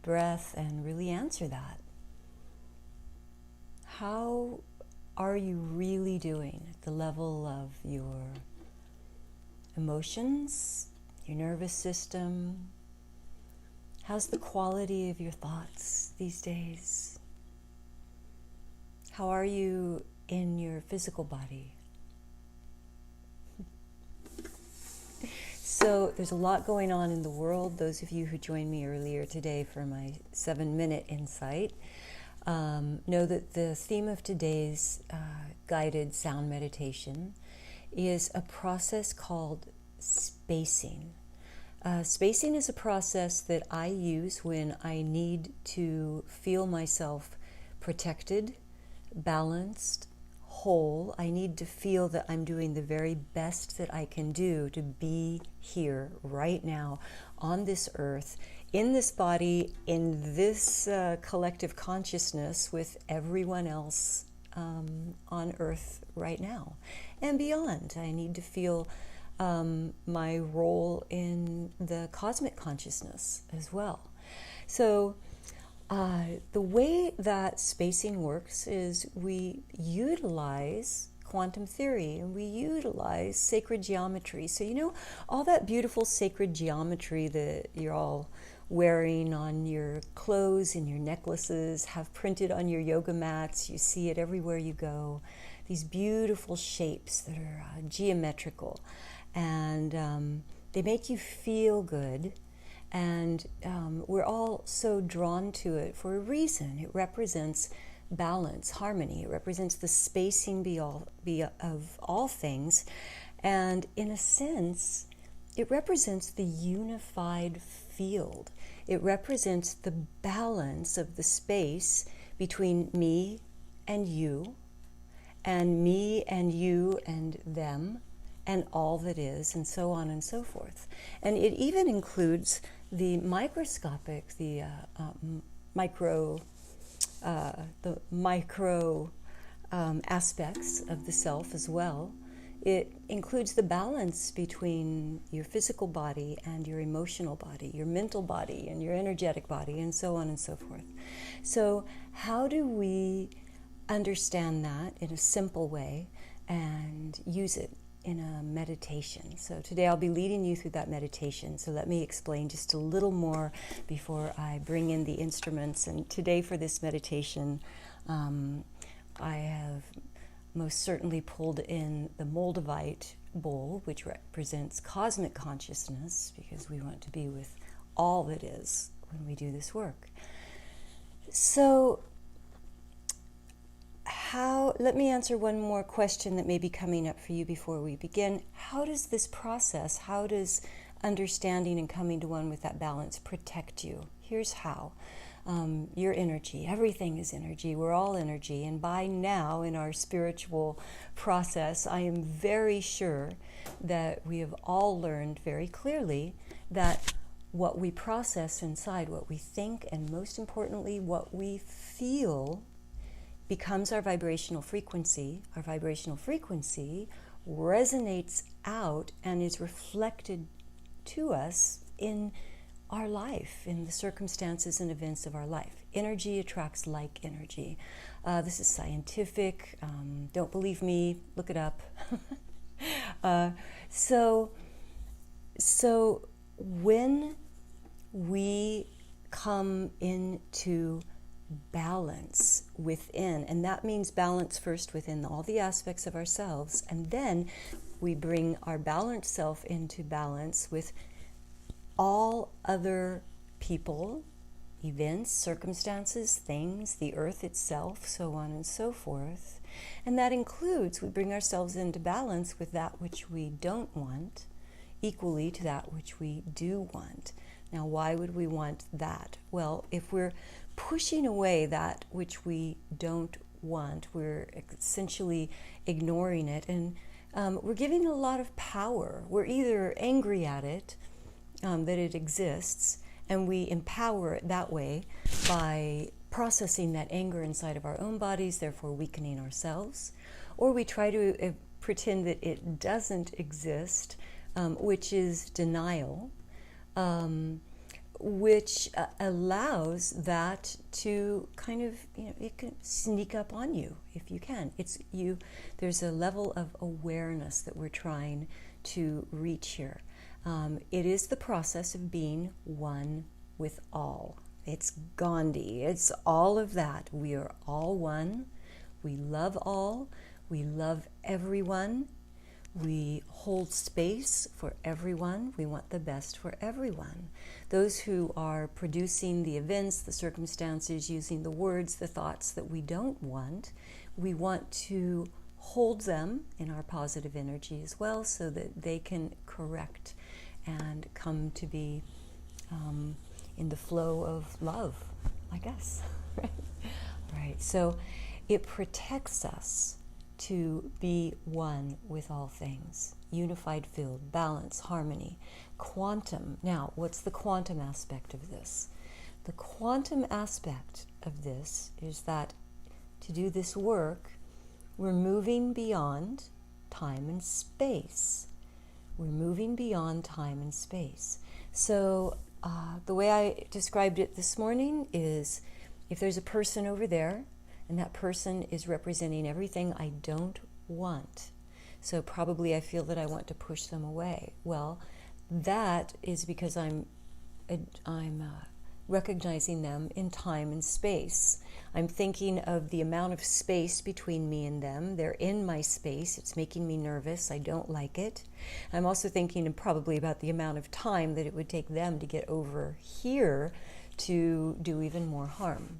breath and really answer that. How are you really doing at the level of your emotions, your nervous system? How's the quality of your thoughts these days? How are you in your physical body? So there's a lot going on in the world. Those of you who joined me earlier today for my 7-minute insight know that the theme of today's guided sound meditation is a process called spacing. Spacing is a process that I use when I need to feel myself protected, balanced, whole. I need to feel that I'm doing the very best that I can do to be here right now on this earth, in this body, in this collective consciousness with everyone else on earth right now and beyond. I need to feel my role in the cosmic consciousness as well. So the way that spacing works is we utilize quantum theory and we utilize sacred geometry. So you know all that beautiful sacred geometry that you're all wearing on your clothes and your necklaces, have printed on your yoga mats, you see it everywhere you go, these beautiful shapes that are geometrical, and they make you feel good. And we're all so drawn to it for a reason. It represents balance, harmony. It represents the spacing of all things. And in a sense, it represents the unified field. It represents the balance of the space between me and you and you and them, and all that is, and so on and so forth. And it even includes the microscopic, the micro aspects of the self as well. It includes the balance between your physical body and your emotional body, your mental body and your energetic body, and so on and so forth. So how do we understand that in a simple way and use it in a meditation? So today I'll be leading you through that meditation. So let me explain just a little more before I bring in the instruments. And today for this meditation, I have most certainly pulled in the Moldavite bowl, which represents cosmic consciousness, because we want to be with all that is when we do this work. So let me answer one more question that may be coming up for you before we begin. How does this process, how does understanding and coming to one with that balance protect you? Here's how. Your energy, everything is energy, we're all energy, and by now in our spiritual process, I am very sure that we have all learned very clearly that what we process inside, what we think, and most importantly, what we feel becomes our vibrational frequency. Our vibrational frequency resonates out and is reflected to us in our life, in the circumstances and events of our life. Energy attracts like energy. This is scientific. Don't believe me, look it up. So when we come into balance within, and that means balance first within all the aspects of ourselves, and then we bring our balanced self into balance with all other people, events, circumstances, things, the earth itself, so on and so forth. And that includes, we bring ourselves into balance with that which we don't want, equally to that which we do want. Now, why would we want that? Well, if we're pushing away that which we don't want, we're essentially ignoring it, and we're giving it a lot of power. We're either angry at it, that it exists, and we empower it that way by processing that anger inside of our own bodies, therefore weakening ourselves, or we try to pretend that it doesn't exist, which is denial. which allows that to kind of, it can sneak up on you if you can. There's a level of awareness that we're trying to reach here. It is the process of being one with all. It's Gandhi. It's all of that. We are all one. We love all. We love everyone. We hold space for everyone. We want the best for everyone. Those who are producing the events, the circumstances, using the words, the thoughts that we don't want, we want to hold them in our positive energy as well so that they can correct and come to be in the flow of love, I guess. Right. So it protects us to be one with all things. Unified field, balance, harmony, quantum. Now, what's the quantum aspect of this? The quantum aspect of this is that to do this work, we're moving beyond time and space. We're moving beyond time and space. So the way I described it this morning is if there's a person over there, and that person is representing everything I don't want. So probably I feel that I want to push them away. Well, that is because I'm recognizing them in time and space. I'm thinking of the amount of space between me and them. They're in my space. It's making me nervous. I don't like it. I'm also thinking probably about the amount of time that it would take them to get over here to do even more harm.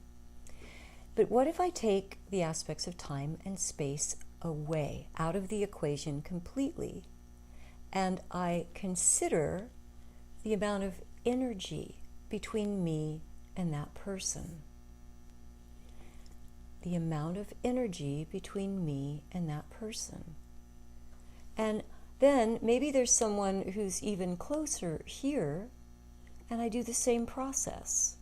But what if I take the aspects of time and space away, out of the equation completely, and I consider the amount of energy between me and that person? The amount of energy between me and that person. And then maybe there's someone who's even closer here, and I do the same process.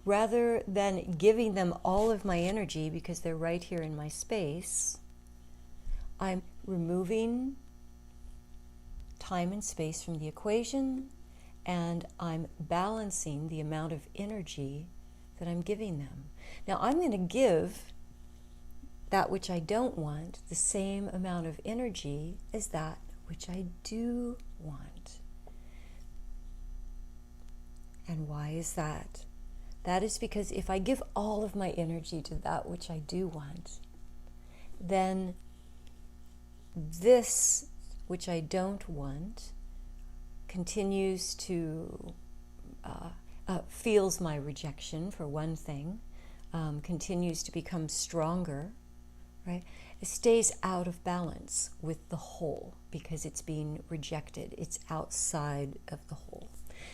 Rather than giving them all of my energy because they're right here in my space, I'm removing time and space from the equation, and I'm balancing the amount of energy that I'm giving them. Now, I'm going to give that which I don't want the same amount of energy as that which I do want. And why is that? That is because if I give all of my energy to that which I do want, then this which I don't want continues to, feels my rejection, for one thing, continues to become stronger, right? It stays out of balance with the whole because it's being rejected. It's outside of the whole.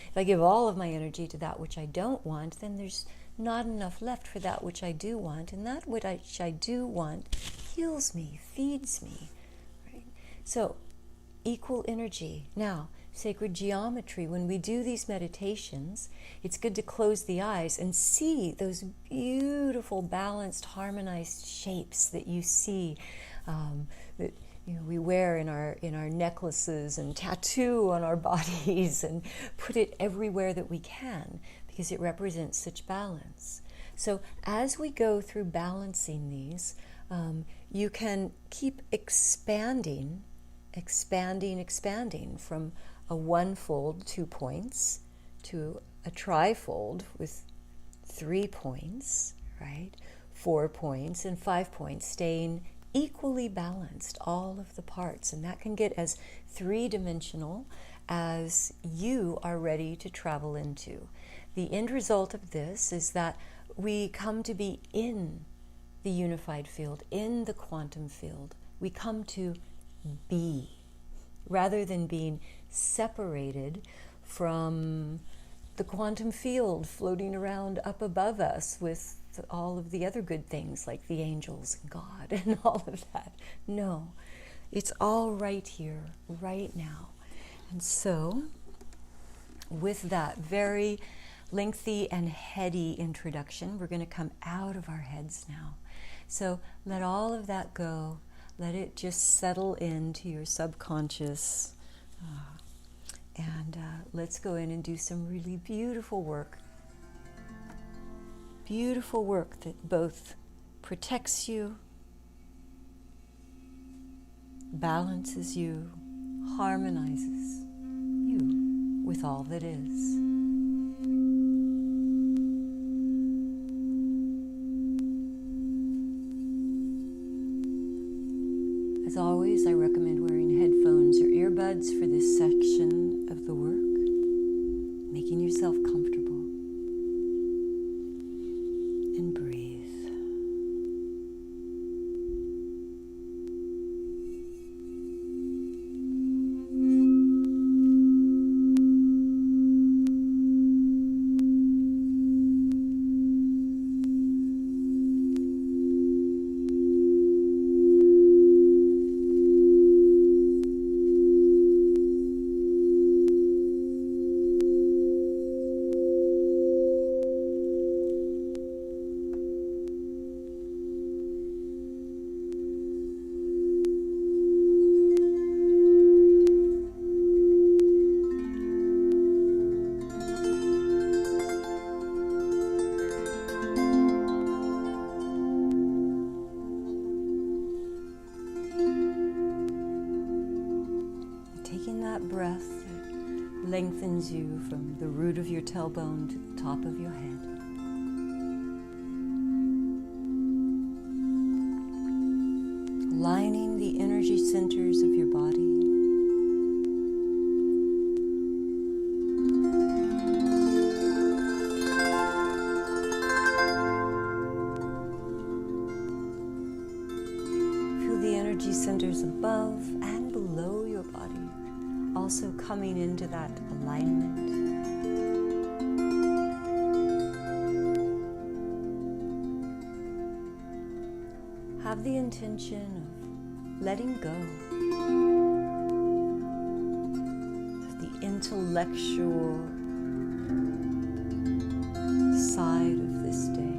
If I give all of my energy to that which I don't want, then there's not enough left for that which I do want, and that which I do want heals me, feeds me, right? So, equal energy. Now, sacred geometry, when we do these meditations, it's good to close the eyes and see those beautiful, balanced, harmonized shapes that you see, that we wear in our necklaces and tattoo on our bodies, and put it everywhere that we can because it represents such balance. So as we go through balancing these, you can keep expanding from a one-fold, 2 points, to a trifold with 3 points, right? 4 points and 5 points, staying equally balanced, all of the parts. And that can get as three-dimensional as you are ready to travel into. The end result of this is that we come to be in the unified field, in the quantum field. We come to be, rather than being separated from the quantum field floating around up above us with all of the other good things like the angels and God and all of that. No, it's all right here, right now. And so, with that very lengthy and heady introduction, we're going to come out of our heads now. So let all of that go. Let it just settle into your subconscious And let's go in and do some really beautiful work. Beautiful work that both protects you, balances you, harmonizes you with all that is. As always, I recommend wearing headphones or earbuds for this section of the work, making yourself comfortable, and breathe. Breath that lengthens you from the root of your tailbone to the top of your head. Aligning the energy centers of your body. Feel the energy centers above and below your body also coming into that alignment. Have the intention of letting go of the intellectual side of this day.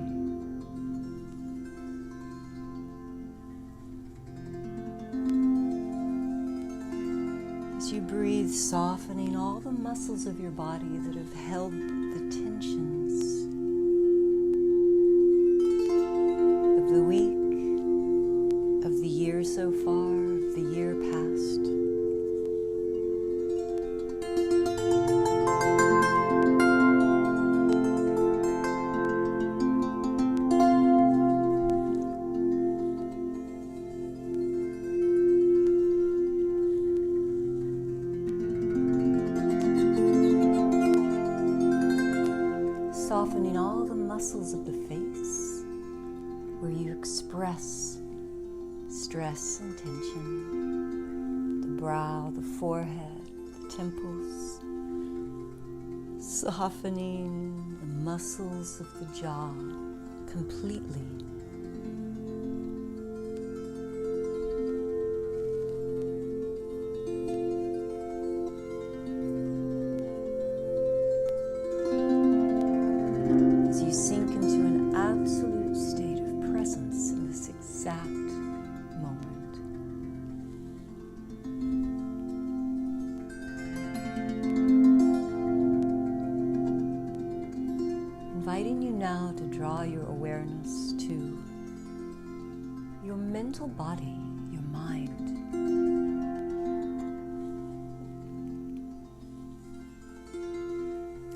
You breathe, softening all the muscles of your body that have held the tensions of the week, of the year so far, of the year past. Softening all the muscles of the face where you express stress and tension, the brow, the forehead, the temples, softening the muscles of the jaw completely. Sink into an absolute state of presence in this exact moment. Inviting you now to draw your awareness to your mental body, your mind.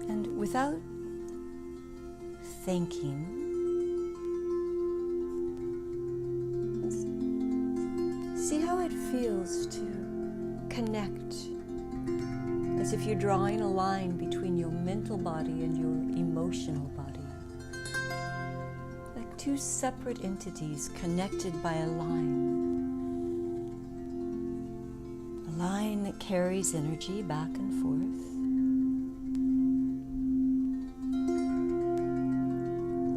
And without thinking, see how it feels to connect, as if you're drawing a line between your mental body and your emotional body, like two separate entities connected by a line that carries energy back and forth.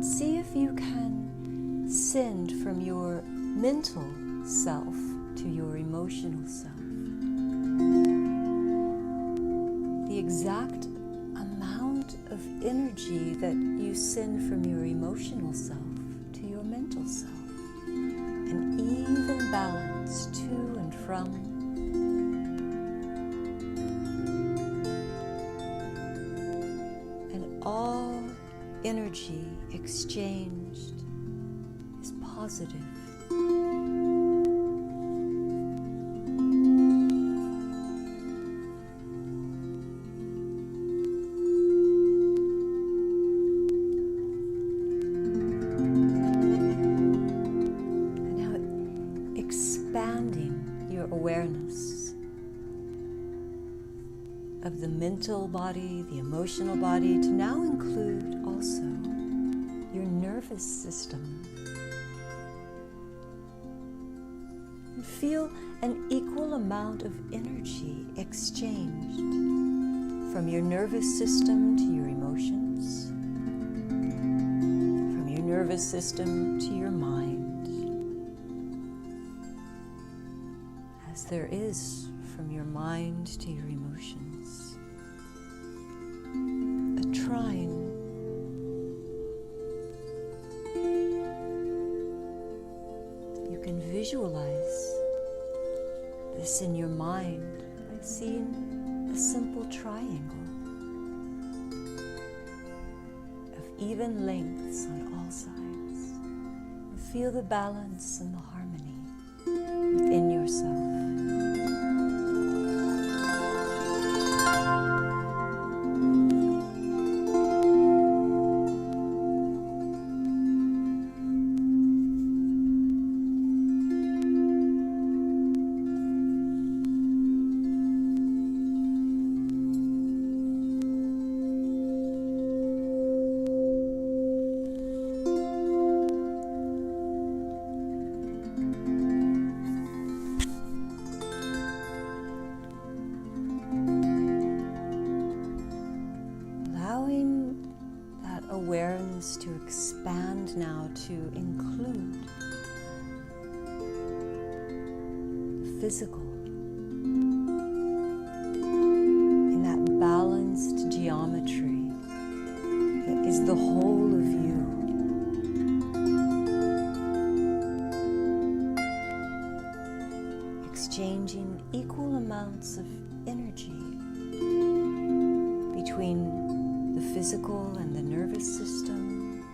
See if you can send from your mental self to your emotional self the exact amount of energy that you send from your emotional self to your mental self. An even balance to and from. energy exchanged is positive. And now expanding your awareness of the mental body, the emotional body, to now include also your nervous system. You feel an equal amount of energy exchanged from your nervous system to your emotions, from your nervous system to your mind, as there is from your mind to your emotions. A trine. You can visualize this in your mind by seeing a simple triangle of even lengths on all sides. And feel the balance and the harmony within yourself. Awareness to expand now to include the physical in that balanced geometry that is the whole of you. Exchanging equal amounts of energy between the physical and the nervous system,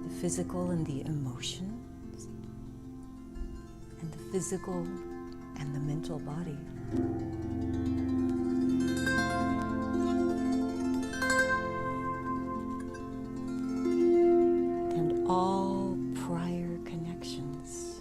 the physical and the emotions, and the physical and the mental body. And all prior connections.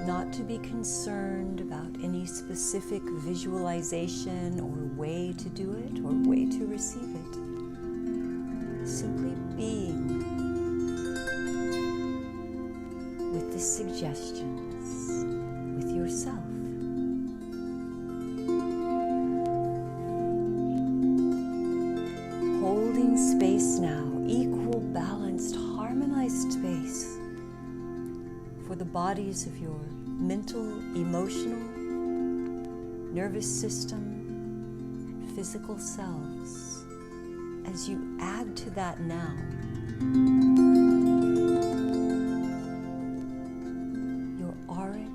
Not to be concerned about any specific visualization or way to do it or way to receive it. Simply being with the suggestions, with yourself. Holding space now, equal, balanced, harmonized space for the bodies of your mental, emotional, nervous system, physical selves. As you add to that now, your auric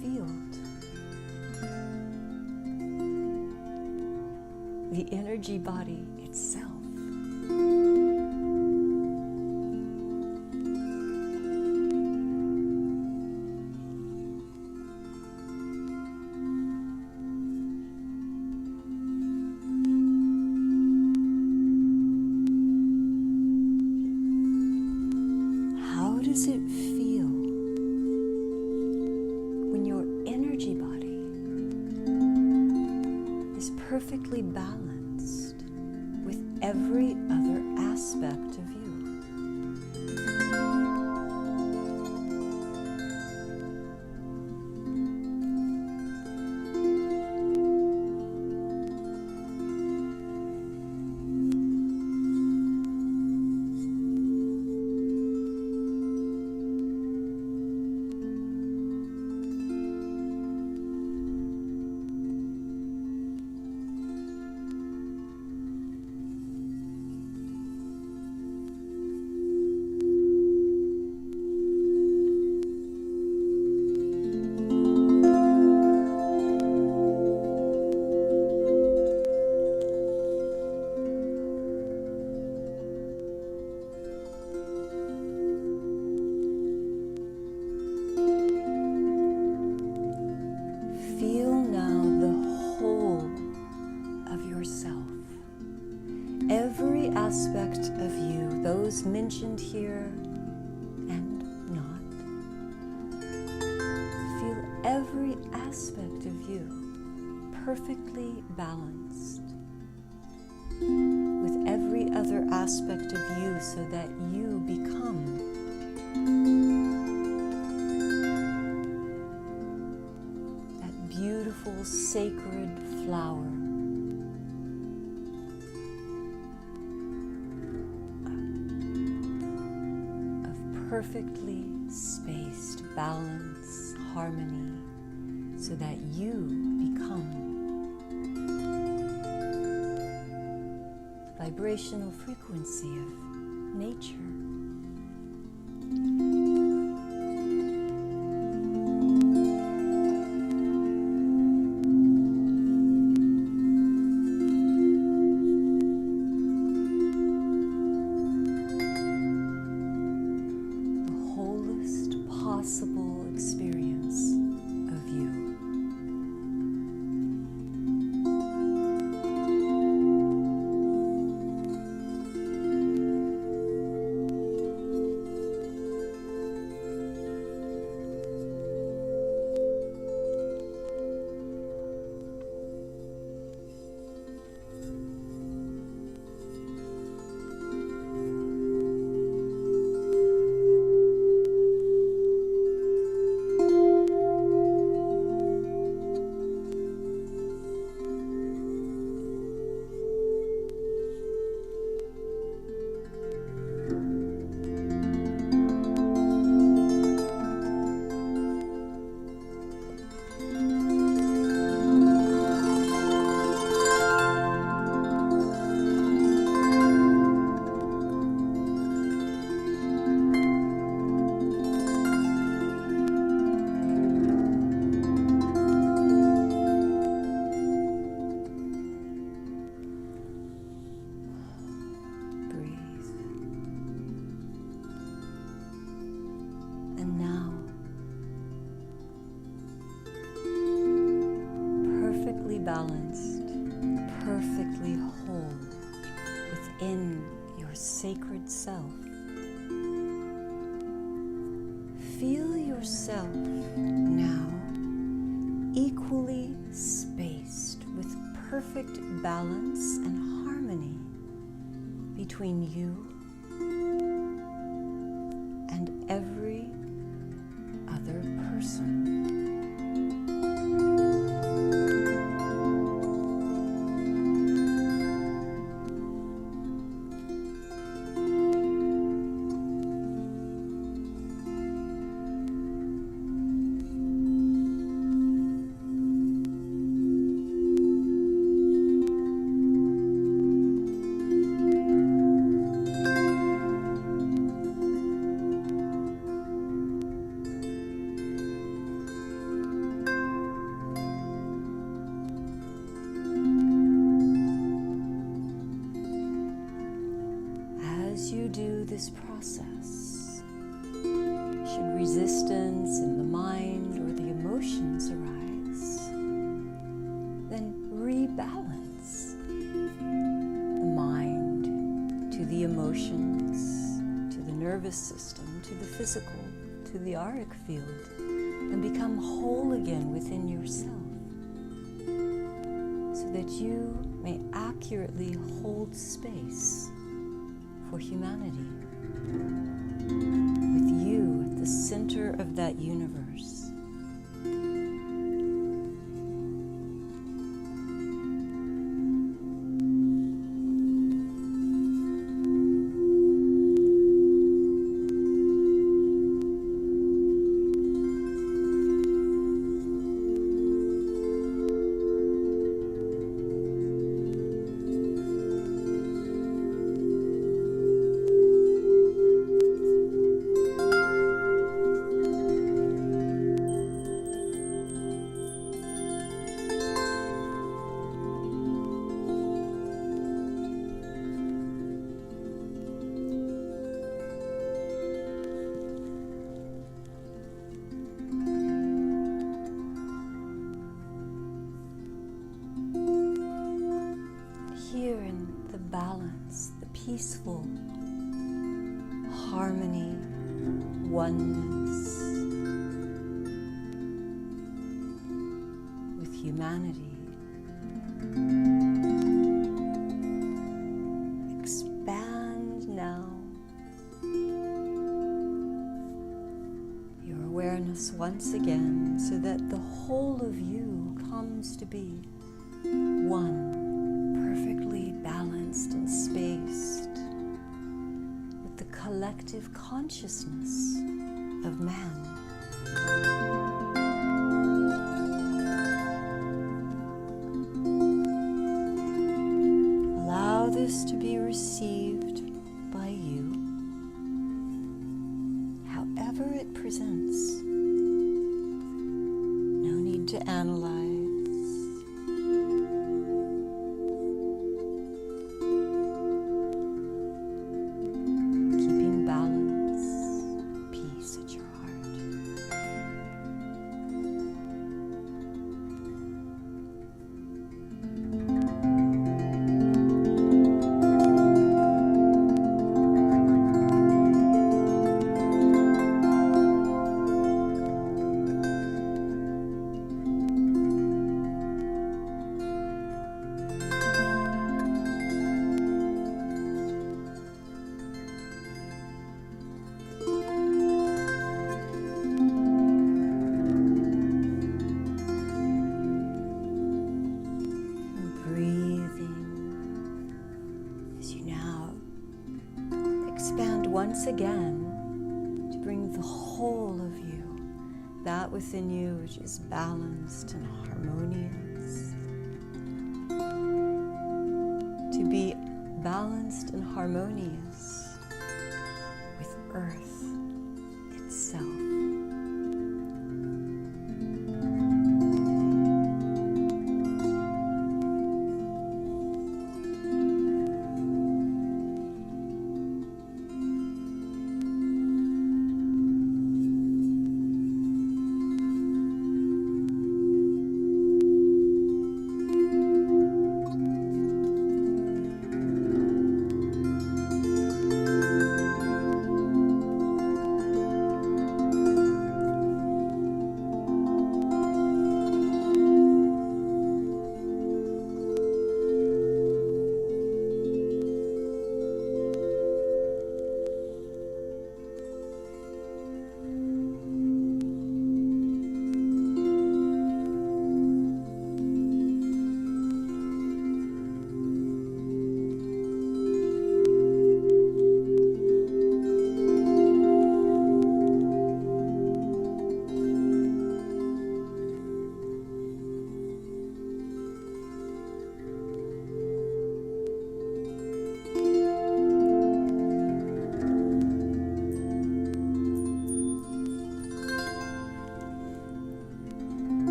field, the energy body itself. How does it feel when your energy body is perfectly balanced with every other aspect of you? aspect of you, those mentioned here and not. Feel every aspect of you perfectly balanced with every other aspect of you, so that you become that beautiful sacred flower of perfectly spaced balance, harmony, so that you become vibrational frequency of nature. The wholest possible experience of you. Balanced, perfectly whole within your sacred self. Feel yourself now equally spaced with perfect balance and harmony between you and every other person. As you do this process, should resistance in the mind or the emotions arise, then rebalance the mind to the emotions, to the nervous system, to the physical, to the auric field, and become whole again within yourself, so that you may accurately hold space for humanity, with you at the center of that universe. peaceful harmony, oneness with humanity. Expand now your awareness once again so that the whole of you comes to be one, perfectly balanced and spaced with the collective consciousness of man. Allow this to be received by you, however it presents. No need to analyze. Keeping balance, peace at your heart. Once again, to bring the whole of you, that within you which is balanced and harmonious, to be balanced and harmonious with Earth itself.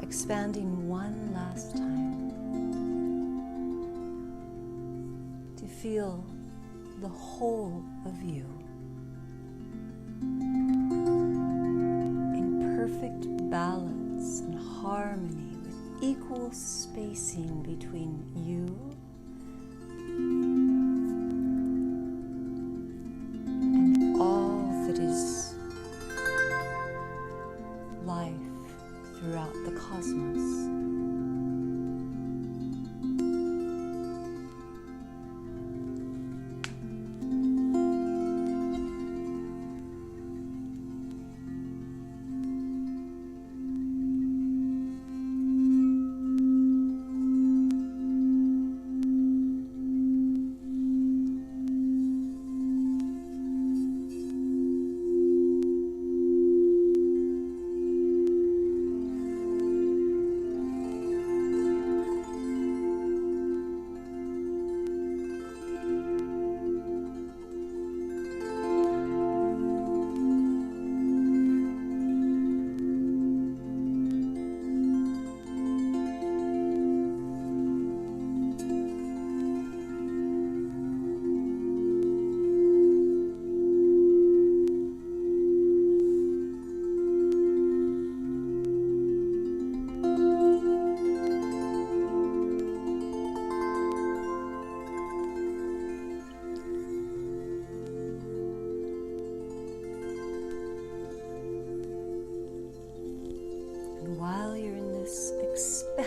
Expanding one last time to feel the whole of you in perfect balance and harmony with equal spacing between you and all that is life throughout the cosmos.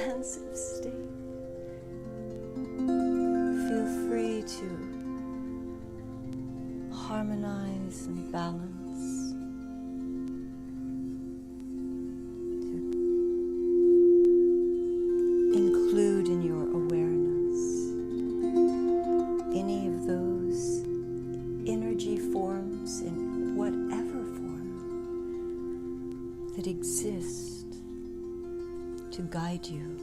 expansive state. Feel free to harmonize and balance, to include in your awareness any of those energy forms in whatever form that exist to guide you.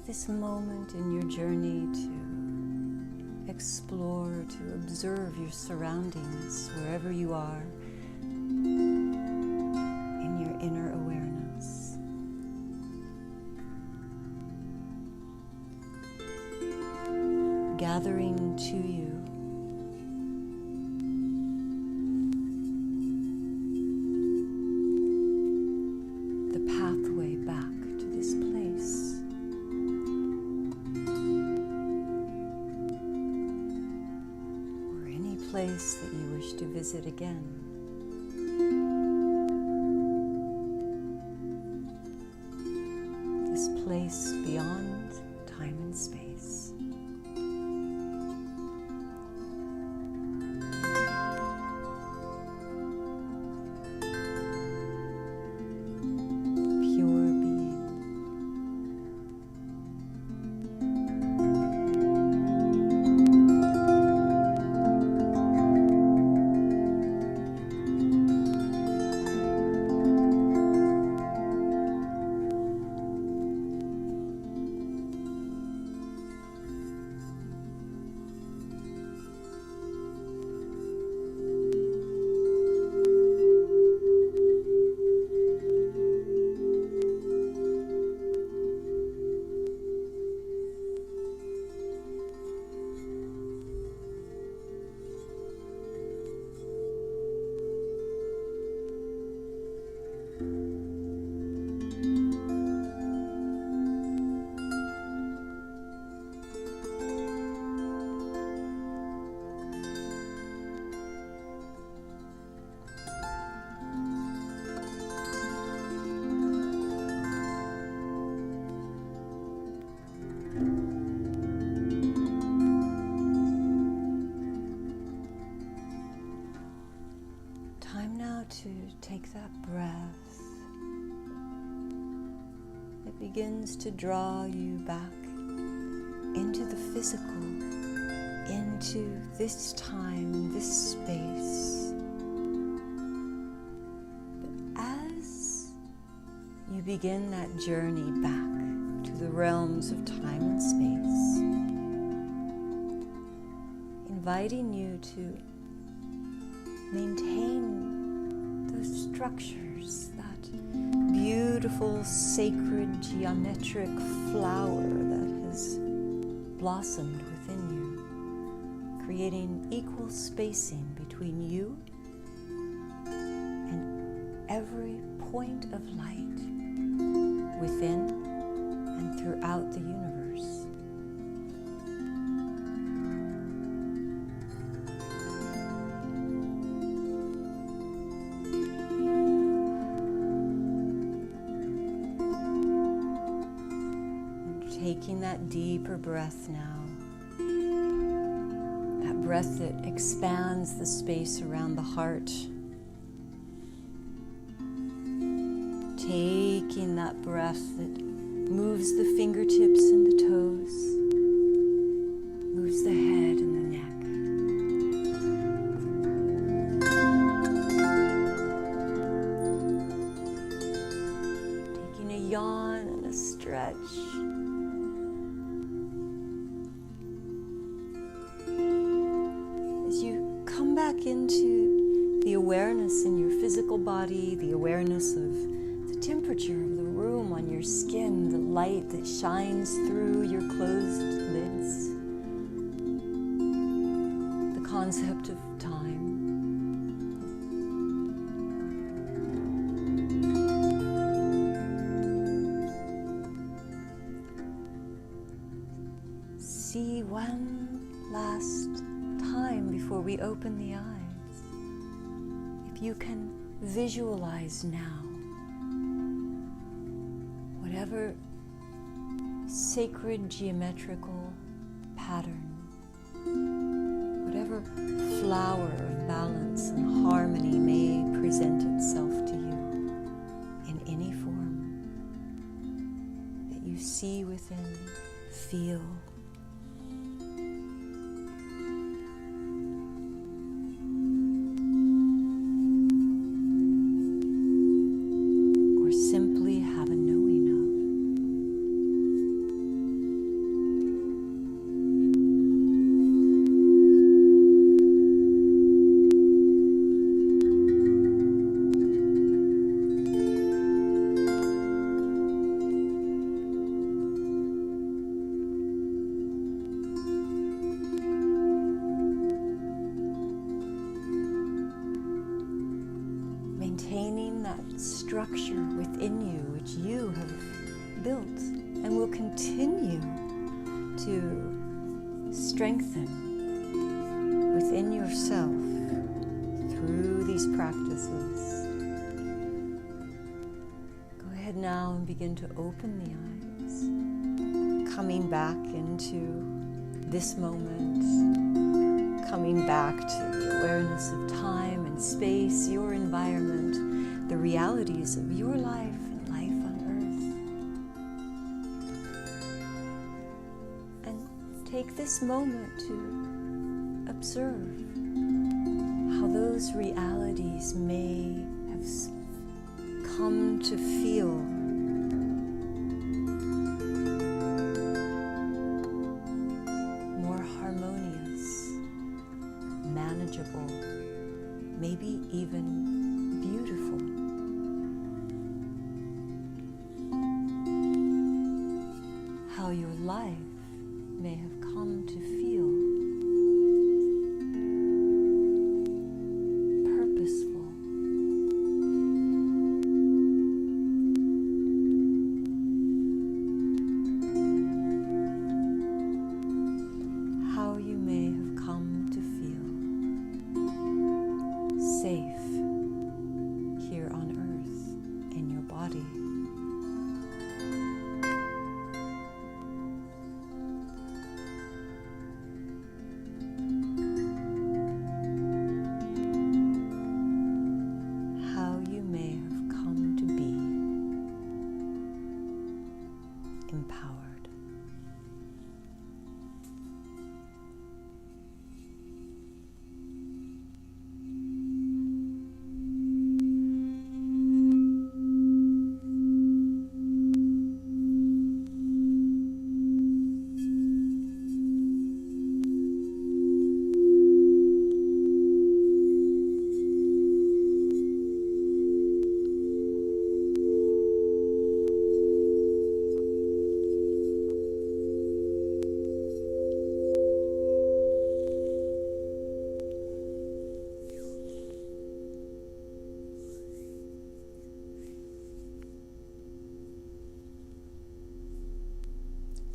This moment in your journey to explore, to observe your surroundings wherever you are in your inner awareness. Gathering to you the pathway back to this place. Place that you wish to visit again. This place beyond time and space. Pure being. To take that breath that begins to draw you back into the physical, into this time, this space. But as you begin that journey back to the realms of time and space, inviting you to maintain those structures, that beautiful, sacred, geometric flower that has blossomed within you, creating equal spacing between you and every point of light within and throughout the universe. Taking that deeper breath now. That breath that expands the space around the heart. Taking that breath that moves the fingertips and the toes, moves the head and the neck. Taking a yawn and a stretch. As you come back into the awareness in your physical body, the awareness of the temperature of the room on your skin, the light that shines through your closed lids, the concept of time. See one last time before we open the eyes. If you can visualize now, whatever sacred geometrical pattern, whatever flower of balance and harmony may present itself to you in any form that you see within, feel. Maintaining that structure within you which you have built and will continue to strengthen within yourself through these practices. Go ahead now and begin to open the eyes, coming back into this moment, coming back to the awareness of time and space, your environment, the realities of your life and life on earth. And take this moment to observe how those realities may have come to feel more harmonious, manageable, maybe even beautiful. How your life may have come to feel purposeful. How you may have come to feel safe here on earth in your body. How you may have come to be empowered.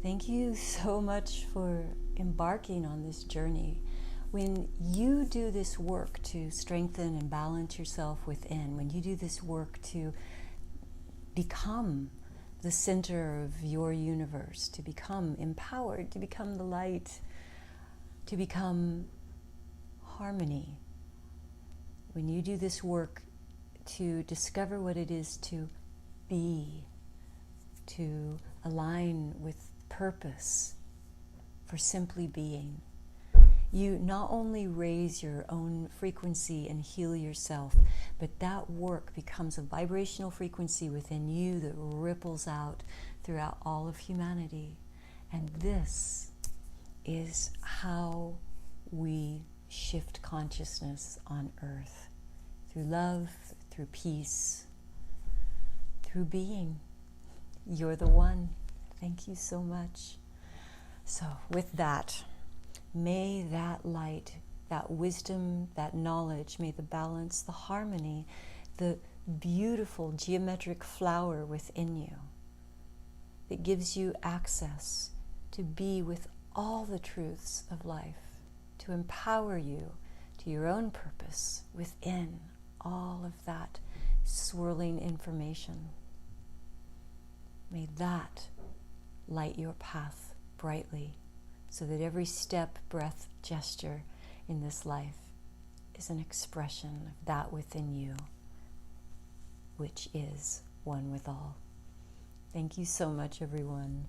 Thank you so much for embarking on this journey. When you do this work to strengthen and balance yourself within, when you do this work to become the center of your universe, to become empowered, to become the light, to become harmony. When you do this work to discover what it is to be, to align with purpose for simply being, you not only raise your own frequency and heal yourself, but that work becomes a vibrational frequency within you that ripples out throughout all of humanity. And this is how we shift consciousness on earth, through love, through peace, through being. You're the one. Thank you so much. So with that, may that light, that wisdom, that knowledge, may the balance, the harmony, the beautiful geometric flower within you that gives you access to be with all the truths of life, to empower you to your own purpose within all of that swirling information. May that light your path brightly, so that every step, breath, gesture in this life is an expression of that within you, which is one with all. Thank you so much, everyone.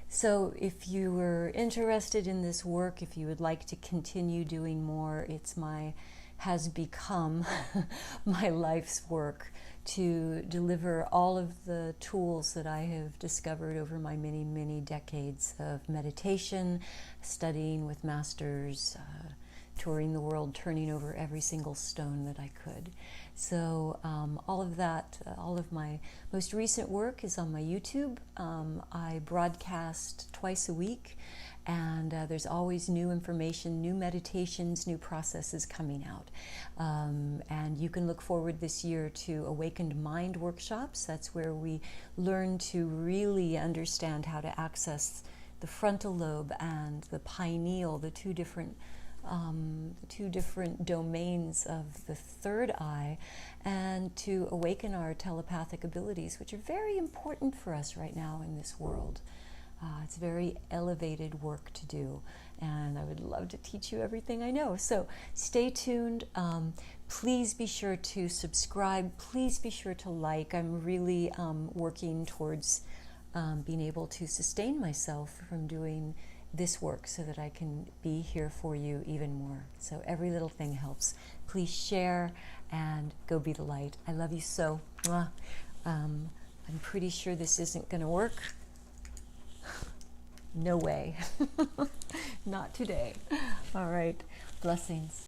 So if you were interested in this work, if you would like to continue doing more, has become my life's work to deliver all of the tools that I have discovered over my many, many decades of meditation, studying with masters, touring the world, turning over every single stone that I could. So all of that, all of my most recent work is on my YouTube. I broadcast twice a week, and there's always new information, new meditations, new processes coming out. And you can look forward this year to Awakened Mind workshops. That's where we learn to really understand how to access the frontal lobe and the pineal, the two different domains of the third eye, and to awaken our telepathic abilities, which are very important for us right now in this world. It's very elevated work to do, and I would love to teach you everything I know. So stay tuned. Please be sure to subscribe. Please be sure to like. I'm really working towards being able to sustain myself from doing this work so that I can be here for you even more. So every little thing helps. Please share and go be the light. I love you so. I'm pretty sure this isn't going to work. No way. Not today. All right. Blessings.